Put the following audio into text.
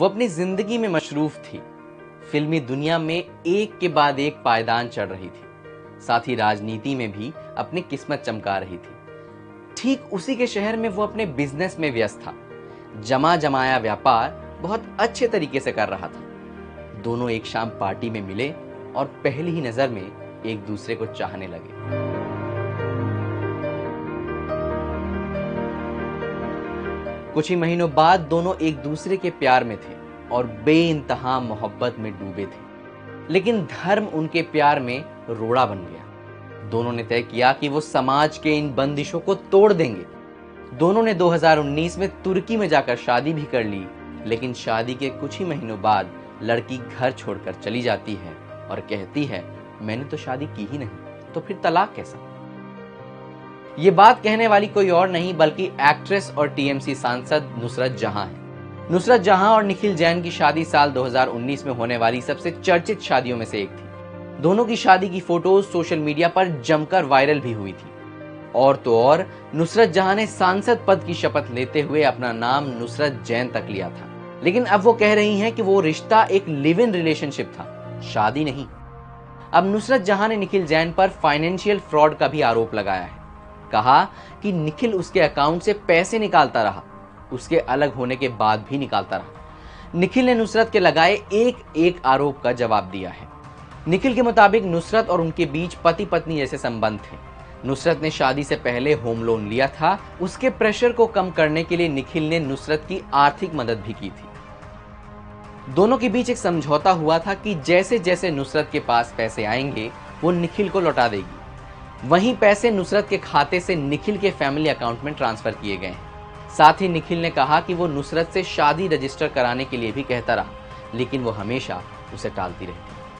वो अपनी जिंदगी में मशरूफ थी। फिल्मी दुनिया में एक के बाद एक पायदान चढ़ रही थी, साथ ही राजनीति में भी अपनी किस्मत चमका रही थी। ठीक उसी के शहर में वो अपने बिजनेस में व्यस्त था। जमा जमाया व्यापार बहुत अच्छे तरीके से कर रहा था। दोनों एक शाम पार्टी में मिले और पहली ही नजर में एक दूसरे को चाहने लगे। कुछ ही महीनों बाद दोनों एक दूसरे के प्यार में थे और बेइंतहा मोहब्बत में डूबे थे। लेकिन धर्म उनके प्यार में रोड़ा बन गया। दोनों ने तय किया कि वो समाज के इन बंदिशों को तोड़ देंगे। दोनों ने 2019 में तुर्की में जाकर शादी भी कर ली, लेकिन शादी के कुछ ही महीनों बाद लड़की घर छोड़कर चली जाती है और कहती है, मैंने तो शादी की ही नहीं, तो फिर तलाक कैसा। ये बात कहने वाली कोई और नहीं बल्कि एक्ट्रेस और टीएमसी सांसद नुसरत जहां है। नुसरत जहां और निखिल जैन की शादी साल 2019 में होने वाली सबसे चर्चित शादियों में से एक थी। दोनों की शादी की फोटोज सोशल मीडिया पर जमकर वायरल भी हुई थी। और तो और नुसरत जहां ने सांसद पद की शपथ लेते हुए अपना नाम नुसरत जैन तक लिया था। लेकिन अब वो कह रही हैं कि वो रिश्ता एक लिव इन रिलेशनशिप था, शादी नहीं। अब नुसरत जहां ने निखिल जैन पर फाइनेंशियल फ्रॉड का भी आरोप लगाया है। कहा कि निखिल उसके अकाउंट से पैसे निकालता रहा, उसके अलग होने के बाद भी निकालता रहा। निखिल ने नुसरत के लगाए एक एक आरोप का जवाब दिया है। निखिल के मुताबिक नुसरत और उनके बीच पति पत्नी जैसे संबंध थे। नुसरत ने शादी से पहले होम लोन लिया था। उसके प्रेशर को कम करने के लिए निखिल ने नुसरत की आर्थिक मदद भी की थी। दोनों के बीच एक समझौता हुआ था कि जैसे जैसे नुसरत के पास पैसे आएंगे वो निखिल को लौटा देगी। वहीं पैसे नुसरत के खाते से निखिल के फैमिली अकाउंट में ट्रांसफर किए गए हैं। साथ ही निखिल ने कहा कि वो नुसरत से शादी रजिस्टर कराने के लिए भी कहता रहा, लेकिन वो हमेशा उसे टालती रही।